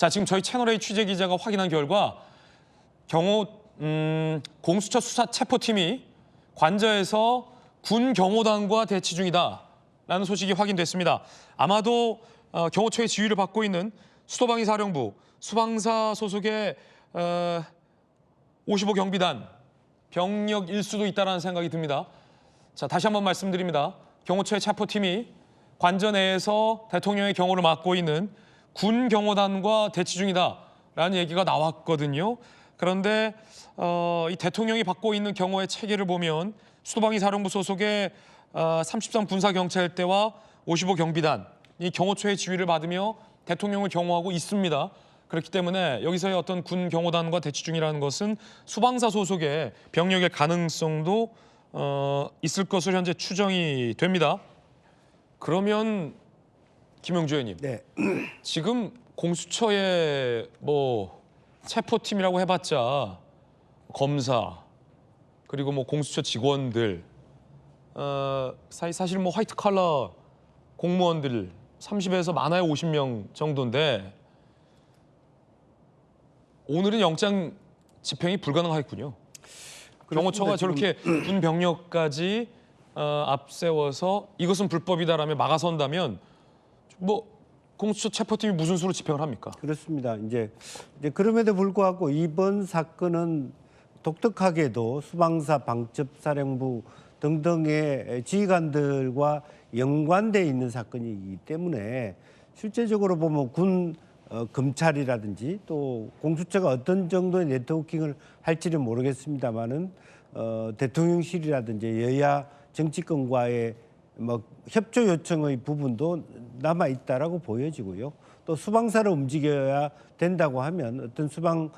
자, 지금 저희 채널A 취재 기자가 확인한 결과 경호 공수처 수사 체포팀이 관저에서 군 경호단과 대치 중이다라는 소식이 확인됐습니다. 아마도 경호처의 지휘를 받고 있는 수도방위 사령부 수방사 소속의 55 경비단 병력일 수도 있다는 생각이 듭니다. 자, 다시 한번 말씀드립니다. 경호처의 체포팀이 관저 내에서 대통령의 경호를 맡고 있는 군 경호단과 대치 중이다라는 얘기가 나왔거든요. 그런데 이 대통령이 받고 있는 경호의 체계를 보면 수도방위 사령부 소속의 33 군사경찰대와 55 경비단 이 경호처의 지휘를 받으며 대통령을 경호하고 있습니다. 그렇기 때문에 여기서의 어떤 군 경호단과 대치 중이라는 것은 수방사 소속의 병력의 가능성도 있을 것으로 현재 추정이 됩니다. 그러면 김영주 의원님, 네. 지금 공수처의 체포팀이라고 해봤자 검사 그리고 공수처 직원들 사실 화이트 칼라 공무원들 30에서 많아야 50명 정도인데 오늘은 영장 집행이 불가능하겠군요. 경호처가 저렇게 군 병력까지 앞세워서 이것은 불법이다라며 막아선다면 공수처 체포팀이 무슨 수로 집행을 합니까? 그렇습니다. 이제 그럼에도 불구하고 이번 사건은 독특하게도 수방사, 방첩사령부 등등의 지휘관들과 연관돼 있는 사건이기 때문에 실제적으로 보면 군 검찰이라든지 또 공수처가 어떤 정도의 네트워킹을 할지는 모르겠습니다만은 대통령실이라든지 여야 정치권과의 협조 요청의 부분도 남아 있다라고 보여지고요. 또 수방사를 움직여야 된다고 하면 어떤 수방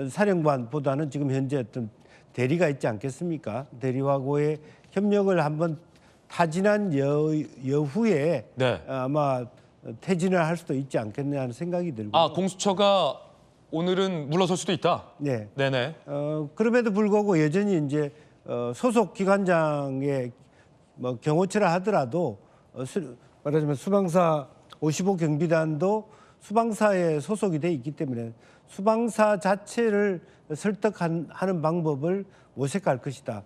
사령관보다는 지금 현재 어떤 대리가 있지 않겠습니까? 대리하고의 협력을 한번 타진한 여후에 네. 아마 퇴진을 할 수도 있지 않겠냐 하는 생각이 들고. 공수처가 오늘은 물러설 수도 있다. 네. 네네. 그럼에도 불구하고 여전히 이제 소속 기관장의 경호처라 하더라도 말하자면 수방사 55 경비단도 수방사에 소속이 돼 있기 때문에 수방사 자체를 설득하는 방법을 모색할 것이다.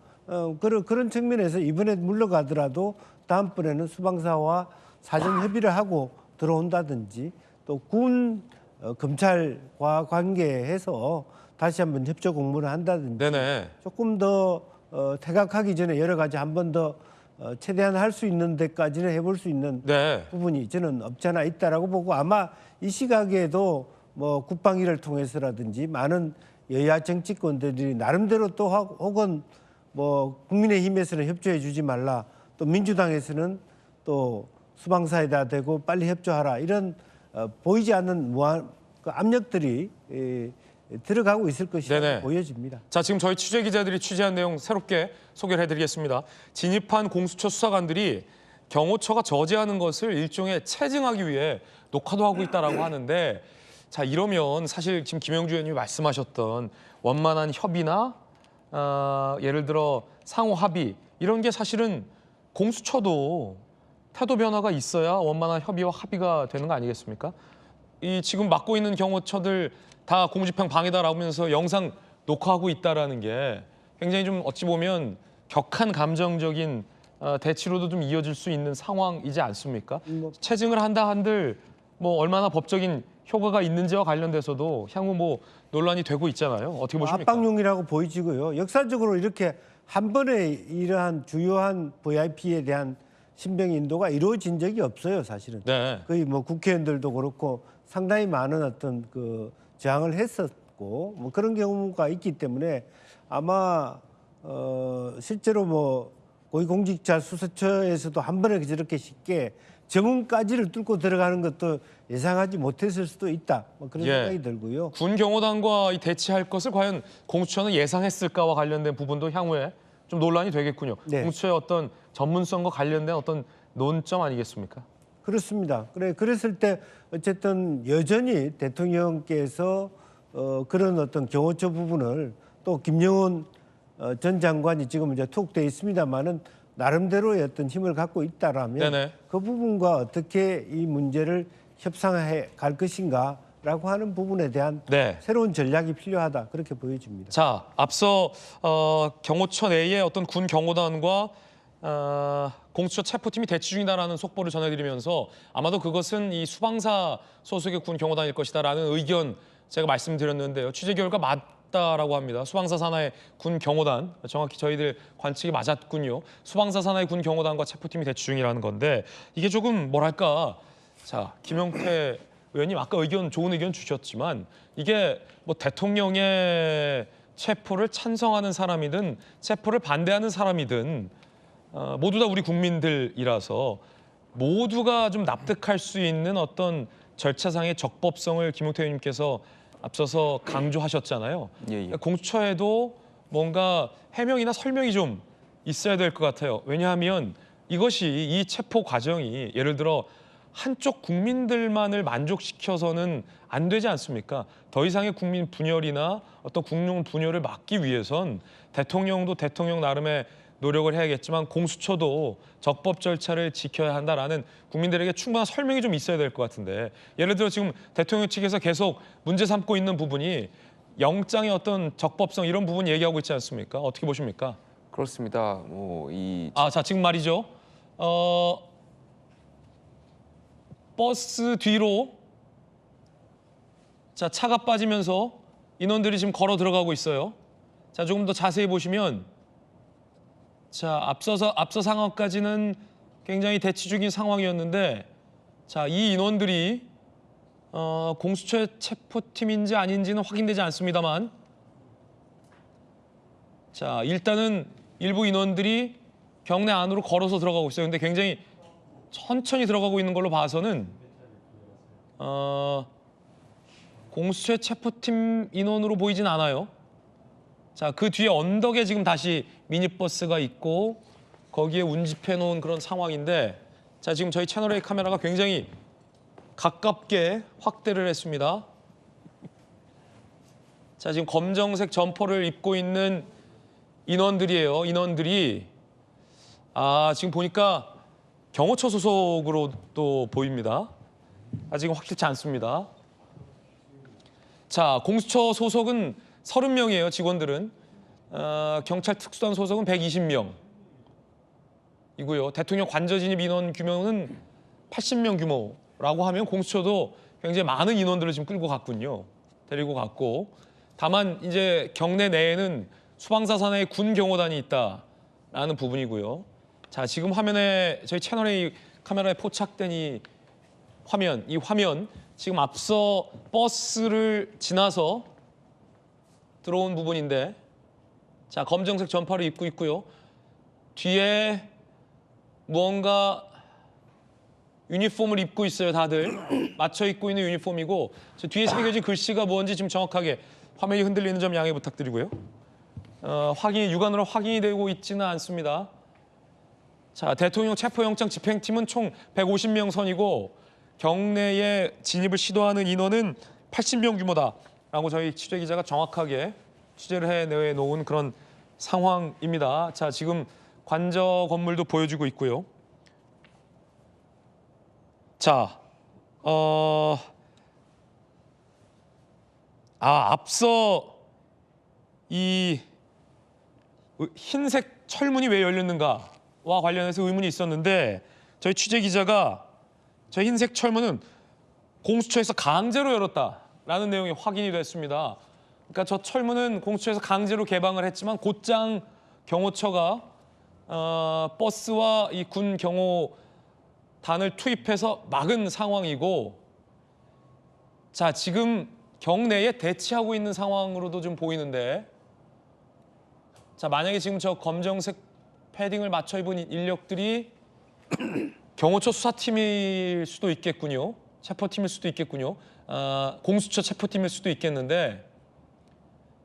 그런 측면에서 이번에 물러가더라도 다음번에는 수방사와 사전 협의를 하고 들어온다든지 또 군 검찰과 관계해서 다시 한번 협조 공문을 한다든지 네네. 조금 더 퇴각하기 전에 여러 가지 한 번 더 최대한 할 수 있는 데까지는 해볼 수 있는 네. 부분이 저는 없지 않아 있다라고 보고 아마 이 시각에도 국방위를 통해서라든지 많은 여야 정치권들이 나름대로 또 혹은 국민의힘에서는 협조해 주지 말라 또 민주당에서는 또 수방사에다 대고 빨리 협조하라 이런 보이지 않는 무한 압력들이 들어가고 있을 것이라고 보여집니다. 자, 지금 저희 취재 기자들이 취재한 내용 새롭게 소개를 해드리겠습니다. 진입한 공수처 수사관들이 경호처가 저지하는 것을 일종의 체증하기 위해 녹화도 하고 있다라고 하는데, 자, 이러면 사실 지금 김영주 의원님이 말씀하셨던 원만한 협의나 예를 들어 상호 합의 이런 게 사실은 공수처도 태도 변화가 있어야 원만한 협의와 합의가 되는 거 아니겠습니까? 이 지금 맡고 있는 경호처들 다 공무집행 방해다라고 하면서 영상 녹화하고 있다라는 게 굉장히 좀 어찌 보면 격한 감정적인 대치로도 좀 이어질 수 있는 상황이지 않습니까? 체증을 한다 한들 얼마나 법적인 효과가 있는지와 관련돼서도 향후 논란이 되고 있잖아요. 어떻게 보십니까? 압박용이라고 보이지고요. 역사적으로 이렇게 한 번에 이러한 주요한 VIP에 대한 신병 인도가 이루어진 적이 없어요, 사실은. 네. 거의 국회의원들도 그렇고 상당히 많은 어떤 저항을 했었고 그런 경우가 있기 때문에 아마 실제로 고위공직자 수사처에서도 한 번에 저렇게 쉽게 정원까지를 뚫고 들어가는 것도 예상하지 못했을 수도 있다. 그런 생각이 들고요. 군 경호단과 대치할 것을 과연 공수처는 예상했을까와 관련된 부분도 향후에 좀 논란이 되겠군요. 네. 공수처의 어떤 전문성과 관련된 어떤 논점 아니겠습니까? 그렇습니다. 그랬을 때 어쨌든 여전히 대통령께서 그런 어떤 경호처 부분을 또 김영원 전 장관이 지금 이제 투옥돼 있습니다만은 나름대로의 어떤 힘을 갖고 있다라면 네네. 그 부분과 어떻게 이 문제를 협상해 갈 것인가 라고 하는 부분에 대한 네. 새로운 전략이 필요하다 그렇게 보여집니다. 자, 앞서 경호처 내의 어떤 군 경호단과 공수처 체포팀이 대치 중이다라는 속보를 전해드리면서 아마도 그것은 이 수방사 소속의 군 경호단일 것이다라는 의견 제가 말씀드렸는데요. 취재 결과 맞다라고 합니다. 수방사 산하의 군 경호단, 정확히 저희들 관측이 맞았군요. 수방사 산하의 군 경호단과 체포팀이 대치 중이라는 건데 이게 조금 뭐랄까, 자, 김용태 의원님 아까 좋은 의견 주셨지만 이게 뭐 대통령의 체포를 찬성하는 사람이든 체포를 반대하는 사람이든 모두 다 우리 국민들이라서 모두가 좀 납득할 수 있는 어떤 절차상의 적법성을 김용태 의원님께서 앞서서 강조하셨잖아요. 예. 공수처에도 뭔가 해명이나 설명이 좀 있어야 될 것 같아요. 왜냐하면 이것이 이 체포 과정이 예를 들어 한쪽 국민들만을 만족시켜서는 안 되지 않습니까? 더 이상의 국민 분열이나 어떤 국민 분열을 막기 위해선 대통령도 대통령 나름의 노력을 해야겠지만 공수처도 적법 절차를 지켜야 한다라는 국민들에게 충분한 설명이 좀 있어야 될 것 같은데 예를 들어 지금 대통령 측에서 계속 문제 삼고 있는 부분이 영장의 어떤 적법성 이런 부분 얘기하고 있지 않습니까? 어떻게 보십니까? 그렇습니다. 자, 지금 말이죠. 버스 뒤로 자, 차가 빠지면서 인원들이 지금 걸어 들어가고 있어요. 자, 조금 더 자세히 보시면 자, 앞서 상황까지는 굉장히 대치 중인 상황이었는데 자, 이 인원들이 공수처의 체포팀인지 아닌지는 확인되지 않습니다만 자, 일단은 일부 인원들이 경내 안으로 걸어서 들어가고 있어요. 근데 굉장히 천천히 들어가고 있는 걸로 봐서는 공수처의 체포팀 인원으로 보이진 않아요. 자, 그 뒤에 언덕에 지금 다시 미니버스가 있고 거기에 운집해 놓은 그런 상황인데 자, 지금 저희 채널A 카메라가 굉장히 가깝게 확대를 했습니다. 자, 지금 검정색 점퍼를 입고 있는 인원들이에요. 인원들이 지금 보니까 경호처 소속으로 또 보입니다. 아직은 확실치 않습니다. 자, 공수처 소속은 30명이에요. 직원들은. 경찰 특수단 소속은 120명 이고요. 대통령 관저 진입 인원 규모는 80명 규모라고 하면 공수처도 굉장히 많은 인원들을 지금 끌고 갔군요. 데리고 갔고 다만 이제 경내 내에는 수방사 산하의 군 경호단이 있다라는 부분이고요. 자, 지금 화면에 저희 채널A 카메라에 포착된 이 화면 지금 앞서 버스를 지나서 들어온 부분인데 자, 검정색 점퍼를 입고 있고요. 뒤에 무언가 유니폼을 입고 있어요. 다들 맞춰 입고 있는 유니폼이고 저 뒤에 새겨진 글씨가 뭔지 지금 정확하게 화면이 흔들리는 점 양해 부탁드리고요. 육안으로 확인이 되고 있지는 않습니다. 자, 대통령 체포영장 집행팀은 총 150명 선이고 경내에 진입을 시도하는 인원은 80명 규모다라고 저희 취재기자가 정확하게 취재를 해놓은 그런 상황입니다. 자, 지금 관저 건물도 보여주고 있고요. 자, 앞서 이 흰색 철문이 왜 열렸는가와 관련해서 의문이 있었는데 저희 취재기자가 저 흰색 철문은 공수처에서 강제로 열었다라는 내용이 확인이 됐습니다. 그러니까 저 철문은 공수처에서 강제로 개방을 했지만 곧장 경호처가 버스와 이 군 경호단을 투입해서 막은 상황이고 자, 지금 경내에 대치하고 있는 상황으로도 좀 보이는데 자, 만약에 지금 저 검정색 패딩을 맞춰 입은 인력들이 경호처 수사팀일 수도 있겠군요. 체포팀일 수도 있겠군요. 공수처 체포팀일 수도 있겠는데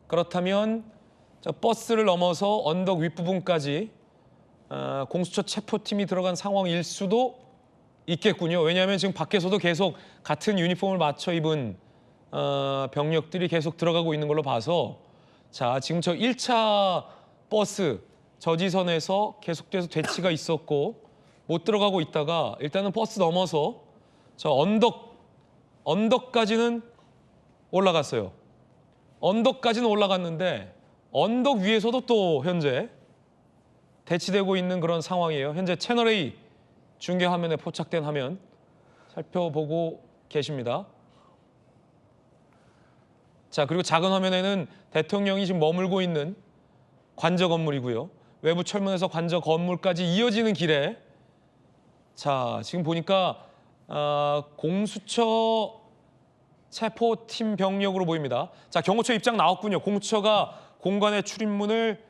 그렇다면 저 버스를 넘어서 언덕 윗부분까지 공수처 체포팀이 들어간 상황일 수도 있겠군요. 왜냐하면 지금 밖에서도 계속 같은 유니폼을 맞춰 입은 병력들이 계속 들어가고 있는 걸로 봐서 자, 지금 저 1차 버스 저지선에서 계속돼서 대치가 있었고 못 들어가고 있다가 일단은 버스 넘어서 저 언덕까지는 올라갔어요. 언덕까지는 올라갔는데 언덕 위에서도 또 현재 대치되고 있는 그런 상황이에요. 현재 채널A 중계 화면에 포착된 화면 살펴보고 계십니다. 자, 그리고 작은 화면에는 대통령이 지금 머물고 있는 관저 건물이고요. 외부 철문에서 관저 건물까지 이어지는 길에 자, 지금 보니까 공수처 체포팀 병력으로 보입니다. 자, 경호처 입장 나왔군요. 공수처가 공간의 출입문을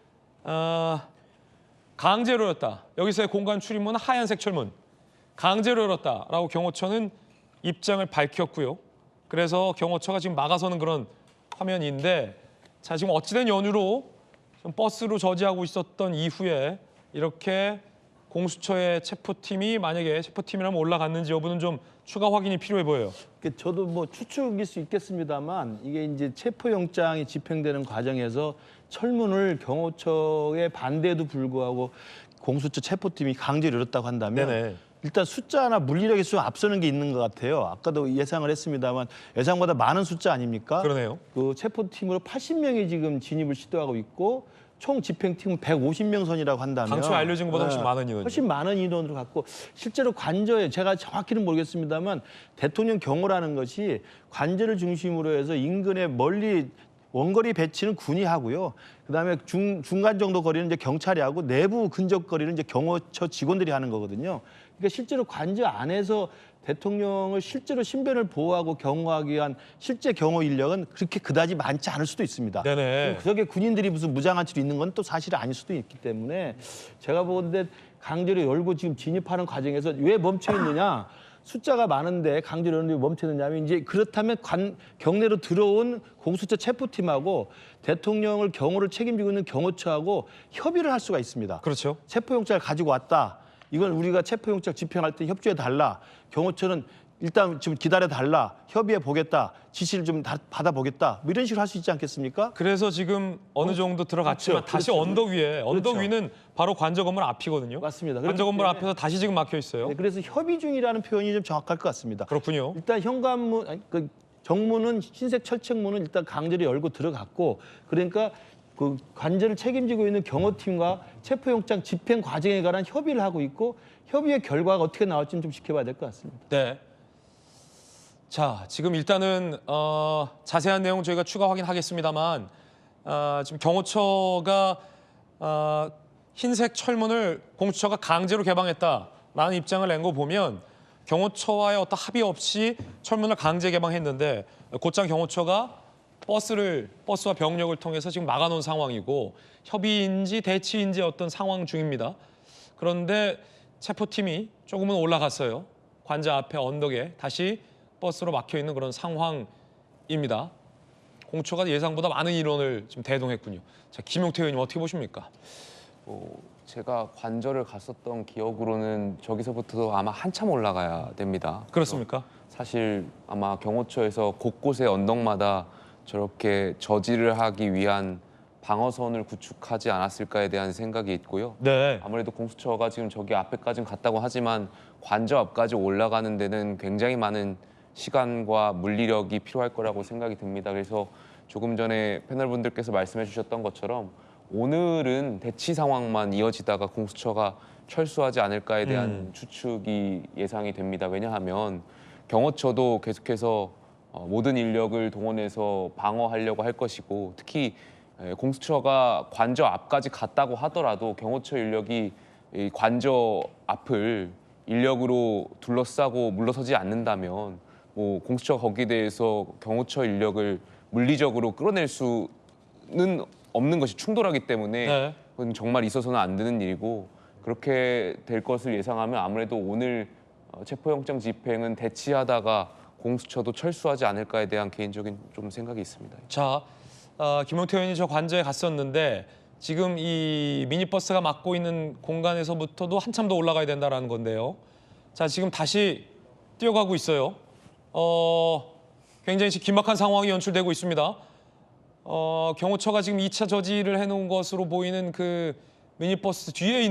강제로 열었다. 여기서의 공간 출입문은 하얀색 철문. 강제로 열었다라고 경호처는 입장을 밝혔고요. 그래서 경호처가 지금 막아서는 그런 화면인데 자, 지금 어찌된 연유로 좀 버스로 저지하고 있었던 이후에 이렇게 공수처의 체포팀이 만약에 체포팀이라면 올라갔는지 여부는 좀 추가 확인이 필요해 보여요. 저도 뭐 추측일 수 있겠습니다만 이게 이제 체포영장이 집행되는 과정에서 철문을 경호처의 반대에도 불구하고 공수처 체포팀이 강제로 열었다고 한다면 네네. 일단 숫자나 물리력이 좀 앞서는 게 있는 것 같아요. 아까도 예상을 했습니다만 예상보다 많은 숫자 아닙니까? 그러네요. 그 체포팀으로 80명이 지금 진입을 시도하고 있고 총 집행팀은 150명 선이라고 한다면 당초에 알려진 것보다 훨씬 많은 인원이죠. 훨씬 많은 인원으로 갖고 실제로 관저에 제가 정확히는 모르겠습니다만 대통령 경호라는 것이 관저를 중심으로 해서 인근에 멀리 원거리 배치는 군이 하고요. 그다음에 중간 정도 거리는 이제 경찰이 하고 내부 근접 거리는 이제 경호처 직원들이 하는 거거든요. 그러니까 실제로 관저 안에서 대통령을 실제로 신변을 보호하고 경호하기 위한 실제 경호 인력은 그렇게 그다지 많지 않을 수도 있습니다. 네네. 그게 군인들이 무슨 무장한 채로 있는 건 또 사실이 아닐 수도 있기 때문에 제가 보건대 강제로 열고 지금 진입하는 과정에서 왜 멈춰 있느냐? 숫자가 많은데 강제로 열는데 멈춰 있느냐면 이제 그렇다면 경내로 들어온 공수처 체포팀하고 대통령을 경호를 책임지고 있는 경호처하고 협의를 할 수가 있습니다. 그렇죠. 체포영장을 가지고 왔다. 이건 우리가 체포영장 집행할 때 협조해 달라. 경호처는 일단 좀 기다려 달라. 협의해 보겠다. 지시를 좀 받아보겠다. 뭐 이런 식으로 할 수 있지 않겠습니까? 그래서 지금 어느 정도 들어갔지만 그렇죠, 다시 그렇죠. 언덕 위에 언덕 그렇죠. 위는 바로 관저 건물 앞이거든요. 맞습니다. 관저 건물 그렇기 앞에서 다시 지금 막혀 있어요. 네, 그래서 협의 중이라는 표현이 좀 정확할 것 같습니다. 그렇군요. 일단 현관문, 그 정문은 흰색 철책문은 일단 강제로 열고 들어갔고 그러니까 그 관저를 책임지고 있는 경호팀과 체포영장 집행 과정에 관한 협의를 하고 있고 협의의 결과가 어떻게 나올지는 좀 지켜봐야 될 것 같습니다. 네. 자, 지금 일단은 자세한 내용 저희가 추가 확인하겠습니다만 지금 경호처가 흰색 철문을 공수처가 강제로 개방했다라는 입장을 낸 거 보면 경호처와의 어떤 합의 없이 철문을 강제 개방했는데 곧장 경호처가 버스와 병력을 통해서 지금 막아놓은 상황이고 협의인지 대치인지 어떤 상황 중입니다. 그런데 체포팀이 조금은 올라갔어요. 관저 앞에 언덕에 다시 버스로 막혀 있는 그런 상황입니다. 공처가 예상보다 많은 인원을 지금 대동했군요. 자, 김용태 의원님 어떻게 보십니까? 제가 관저를 갔었던 기억으로는 저기서부터 아마 한참 올라가야 됩니다. 그렇습니까? 사실 아마 경호처에서 곳곳의 언덕마다 저렇게 저지를 하기 위한 방어선을 구축하지 않았을까에 대한 생각이 있고요. 네. 아무래도 공수처가 지금 저기 앞에까지는 갔다고 하지만 관저 앞까지 올라가는 데는 굉장히 많은 시간과 물리력이 필요할 거라고 생각이 듭니다. 그래서 조금 전에 패널분들께서 말씀해 주셨던 것처럼 오늘은 대치 상황만 이어지다가 공수처가 철수하지 않을까에 대한 추측이 예상이 됩니다. 왜냐하면 경호처도 계속해서 모든 인력을 동원해서 방어하려고 할 것이고 특히 공수처가 관저 앞까지 갔다고 하더라도 경호처 인력이 이 관저 앞을 인력으로 둘러싸고 물러서지 않는다면 뭐 공수처가 거기에 대해서 경호처 인력을 물리적으로 끌어낼 수는 없는 것이 충돌하기 때문에 네. 그건 정말 있어서는 안 되는 일이고 그렇게 될 것을 예상하면 아무래도 오늘 체포영장 집행은 대치하다가 공수처도 철수하지 않을까에 대한 개인적인 좀 생각이 있습니다. 자, 김용태 의원이 저 관저에 갔었는데 지금 이 미니버스가 막고 있는 공간에서부터도 한참 더 올라가야 된다는 건데요. 자, 지금 다시 뛰어가고 있어요. 굉장히 긴박한 상황이 연출되고 있습니다. 경호처가 지금 2차 저지를 해놓은 것으로 보이는 그 미니버스 뒤에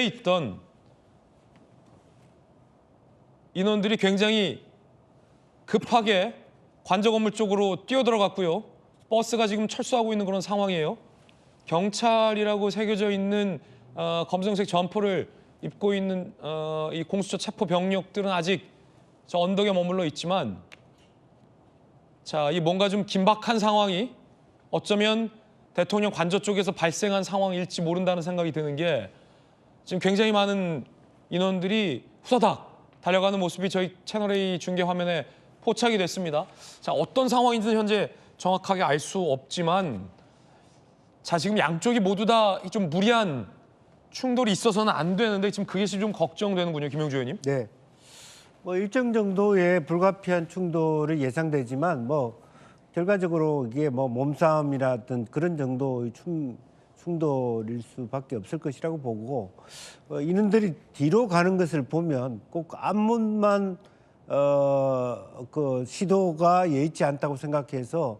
있던 인원들이 굉장히 급하게 관저 건물 쪽으로 뛰어들어갔고요. 버스가 지금 철수하고 있는 그런 상황이에요. 경찰이라고 새겨져 있는 검정색 점퍼를 입고 있는 이 공수처 체포 병력들은 아직 저 언덕에 머물러 있지만, 자, 이 뭔가 좀 긴박한 상황이 어쩌면 대통령 관저 쪽에서 발생한 상황일지 모른다는 생각이 드는 게, 지금 굉장히 많은 인원들이 후다닥 달려가는 모습이 저희 채널A 중계 화면에 포착이 됐습니다. 자, 어떤 상황인지는 현재 정확하게 알 수 없지만, 자, 지금 양쪽이 모두 다 좀 무리한 충돌이 있어서는 안 되는데 지금 그게 좀 걱정되는군요, 김영주 의원님. 네. 뭐 일정 정도의 불가피한 충돌이 예상되지만 뭐 결과적으로 이게 뭐 몸싸움이라든 그런 정도의 충돌일 수밖에 없을 것이라고 보고, 이놈들이 뒤로 가는 것을 보면 꼭 앞문만 그 시도가 예의치 않다고 생각해서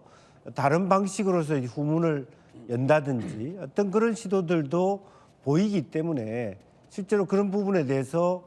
다른 방식으로서 후문을 연다든지 어떤 그런 시도들도 보이기 때문에 실제로 그런 부분에 대해서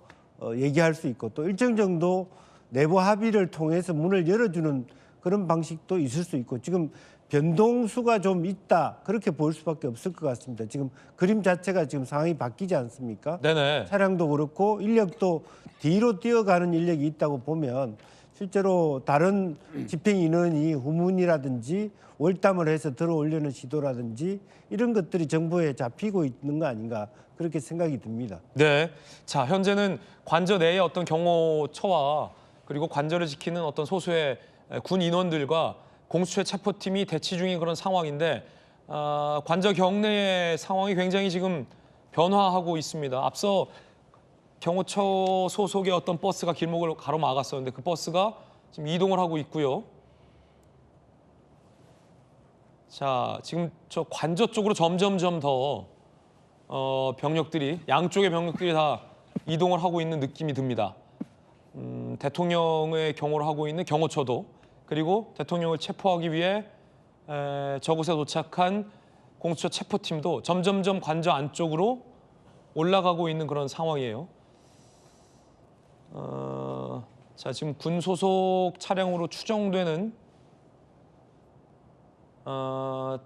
얘기할 수 있고, 또 일정 정도 내부 합의를 통해서 문을 열어주는 그런 방식도 있을 수 있고, 지금 변동수가 좀 있다 그렇게 볼 수밖에 없을 것 같습니다. 지금 그림 자체가 지금 상황이 바뀌지 않습니까? 네네. 차량도 그렇고 인력도 뒤로 뛰어가는 인력이 있다고 보면 실제로 다른 집행 인원이 후문이라든지 월담을 해서 들어오려는 시도라든지 이런 것들이 정보에 잡히고 있는 거 아닌가 그렇게 생각이 듭니다. 네. 자, 현재는 관저 내의 어떤 경호처와 그리고 관저를 지키는 어떤 소수의 군 인원들과 공수처 체포팀이 대치 중인 그런 상황인데, 관저 경내의 상황이 굉장히 지금 변화하고 있습니다. 앞서 경호처 소속의 어떤 버스가 길목을 가로막았었는데 그 버스가 지금 이동을 하고 있고요. 자, 지금 저 관저 쪽으로 점점점 더 병력들이, 양쪽의 병력들이 다 이동을 하고 있는 느낌이 듭니다. 대통령의 경호를 하고 있는 경호처도, 그리고 대통령을 체포하기 위해 저곳에 도착한 공수처 체포팀도 점점점 관저 안쪽으로 올라가고 있는 그런 상황이에요. 자, 지금 군 소속 차량으로 추정되는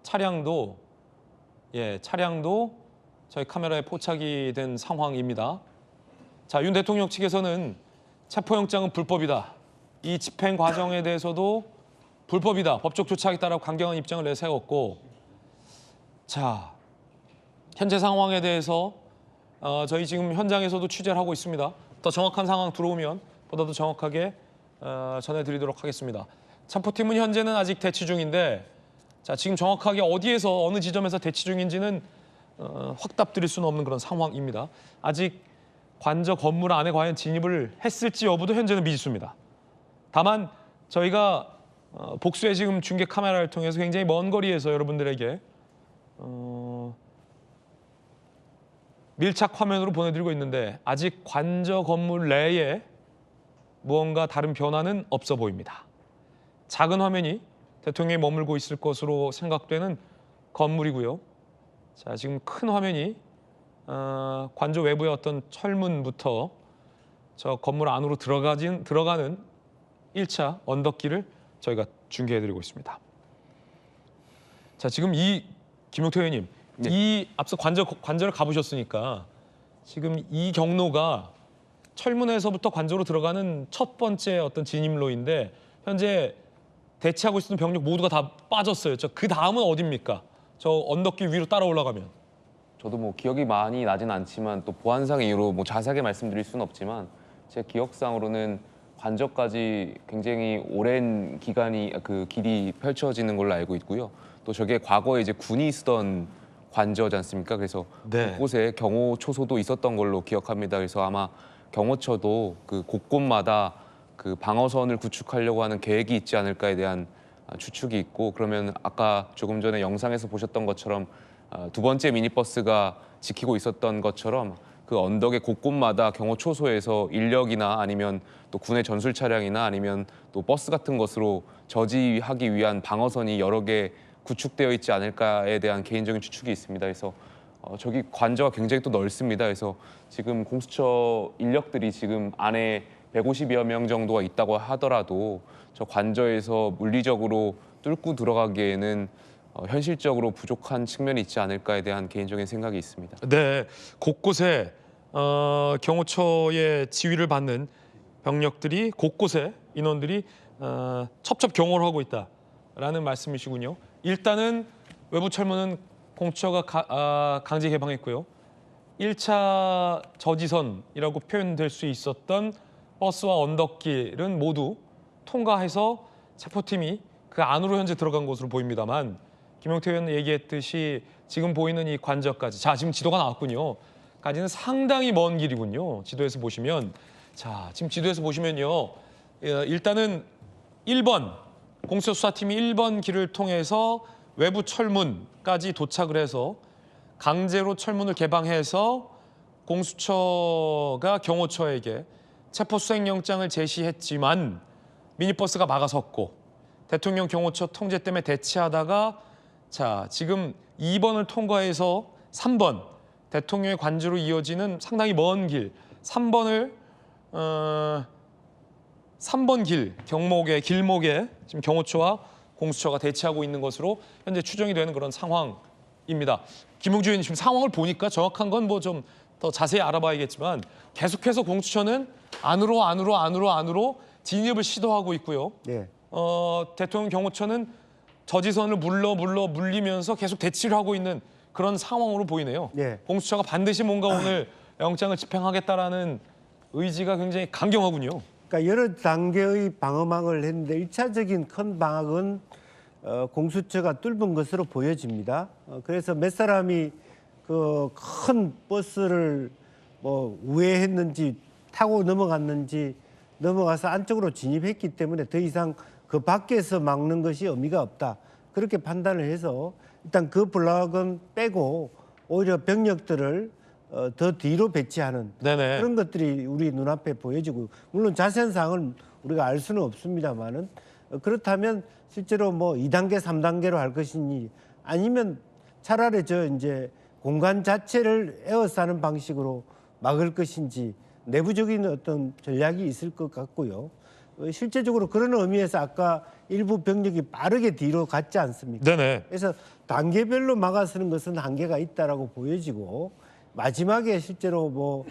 차량도 저희 카메라에 포착이 된 상황입니다. 자, 윤 대통령 측에서는 체포영장은 불법이다. 이 집행 과정에 대해서도 불법이다. 법적 조치하에 따라 강경한 입장을 내세웠고, 자, 현재 상황에 대해서 저희 지금 현장에서도 취재를 하고 있습니다. 더 정확한 상황 들어오면 보다 더 정확하게 전해드리도록 하겠습니다. 체포팀은 현재는 아직 대치 중인데, 자, 지금 정확하게 어디에서 어느 지점에서 대치 중인지는 확답드릴 수는 없는 그런 상황입니다. 아직 관저 건물 안에 과연 진입을 했을지 여부도 현재는 미지수입니다. 다만 저희가 복수의 지금 중계 카메라를 통해서 굉장히 먼 거리에서 여러분들에게 밀착 화면으로 보내드리고 있는데, 아직 관저 건물 내에 무언가 다른 변화는 없어 보입니다. 작은 화면이 대통령이 머물고 있을 것으로 생각되는 건물이고요. 자, 지금 큰 화면이 관저 외부의 어떤 철문부터 저 건물 안으로 들어가는 1차 언덕길을 저희가 중계해드리고 있습니다. 자, 지금 이 김용태 의원님, 네. 이 앞서 관저를 가보셨으니까 지금 이 경로가 철문에서부터 관저로 들어가는 첫 번째 어떤 진입로인데, 현재 대치하고 있었던 병력 모두가 다 빠졌어요. 그 다음은 어디입니까? 저 언덕길 위로 따라 올라가면. 저도 뭐 기억이 많이 나진 않지만 또 보안상의 이유로 뭐 자세하게 말씀드릴 수는 없지만, 제 기억상으로는 관저까지 굉장히 오랜 길이 펼쳐지는 걸로 알고 있고요. 또 저게 과거에 이제 군이 쓰던 관저지 않습니까? 그래서 네. 곳곳에 경호 초소도 있었던 걸로 기억합니다. 그래서 아마 경호처도 그 곳곳마다 그 방어선을 구축하려고 하는 계획이 있지 않을까에 대한 추측이 있고, 그러면 아까 조금 전에 영상에서 보셨던 것처럼 두 번째 미니버스가 지키고 있었던 것처럼 그 언덕의 곳곳마다 경호 초소에서 인력이나 아니면 또 군의 전술 차량이나 아니면 또 버스 같은 것으로 저지하기 위한 방어선이 여러 개 구축되어 있지 않을까에 대한 개인적인 추측이 있습니다. 그래서 저기 관저가 굉장히 또 넓습니다. 그래서 지금 공수처 인력들이 지금 안에 150여 명 정도가 있다고 하더라도 저 관저에서 물리적으로 뚫고 들어가기에는 현실적으로 부족한 측면이 있지 않을까에 대한 개인적인 생각이 있습니다. 네, 곳곳에 경호처의 지휘를 받는 병력들이 곳곳에 인원들이 첩첩 경호를 하고 있다라는 말씀이시군요. 일단은 외부 철문은 공수처가 강제 개방했고요. 1차 저지선이라고 표현될 수 있었던 버스와 언덕길은 모두 통과해서 체포팀이 그 안으로 현재 들어간 것으로 보입니다만 김용태 의원 얘기했듯이 지금 보이는 이 관저까지, 자 지금 지도가 나왔군요. 까지는 상당히 먼 길이군요. 지도에서 보시면, 자 지금 지도에서 보시면요, 일단은 1번 공수처 수사팀이 1번 길을 통해서 외부 철문까지 도착을 해서 강제로 철문을 개방해서 공수처가 경호처에게 체포 수행영장을 제시했지만 미니버스가 막아섰고 대통령 경호처 통제 때문에 대치하다가, 자 지금 2번을 통과해서 3번 대통령의 관저로 이어지는 상당히 먼 길 3번을 3번 길목에 지금 경호처와 공수처가 대치하고 있는 것으로 현재 추정이 되는 그런 상황입니다. 김용주 의원님, 지금 상황을 보니까 정확한 건 뭐 좀 더 자세히 알아봐야겠지만 계속해서 공수처는 안으로 진입을 시도하고 있고요. 네. 대통령 경호처는 저지선을 물리면서 계속 대치를 하고 있는 그런 상황으로 보이네요. 네. 공수처가 반드시 뭔가 오늘 영장을 집행하겠다라는 의지가 굉장히 강경하군요. 그러니까 여러 단계의 방어막을 했는데 1차적인 큰 방어는 공수처가 뚫은 것으로 보여집니다. 그래서 몇 사람이 그 큰 버스를 뭐 우회했는지 타고 넘어가서 안쪽으로 진입했기 때문에 더 이상 그 밖에서 막는 것이 의미가 없다. 그렇게 판단을 해서 일단 그 블록은 빼고 오히려 병력들을 더 뒤로 배치하는 네네. 그런 것들이 우리 눈앞에 보여지고, 물론 자세한 사항은 우리가 알 수는 없습니다만은 그렇다면 실제로 뭐 2단계, 3단계로 할 것이니 아니면 차라리 이제 공간 자체를 에워싸는 방식으로 막을 것인지 내부적인 어떤 전략이 있을 것 같고요. 실제적으로 그런 의미에서 아까 일부 병력이 빠르게 뒤로 갔지 않습니까? 네네. 그래서 단계별로 막아서는 것은 한계가 있다라고 보여지고, 마지막에 실제로 뭐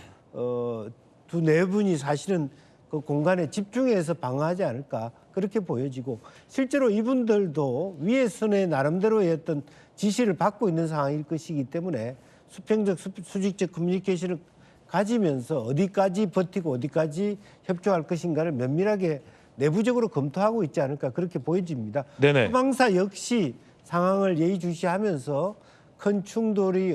두네 분이 사실은 그 공간에 집중해서 방어하지 않을까 그렇게 보여지고, 실제로 이분들도 위에선의 나름대로의 어떤 지시를 받고 있는 상황일 것이기 때문에 수평적 수직적 커뮤니케이션을 가지면서 어디까지 버티고 어디까지 협조할 것인가를 면밀하게 내부적으로 검토하고 있지 않을까 그렇게 보여집니다. 네네. 소방사 역시 상황을 예의주시하면서 큰 충돌이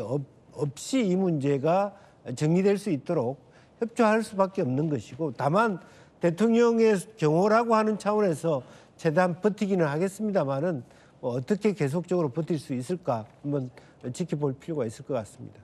없이 이 문제가 정리될 수 있도록 협조할 수밖에 없는 것이고, 다만 대통령의 경호라고 하는 차원에서 최대한 버티기는 하겠습니다만은 어떻게 계속적으로 버틸 수 있을까 한번 지켜볼 필요가 있을 것 같습니다.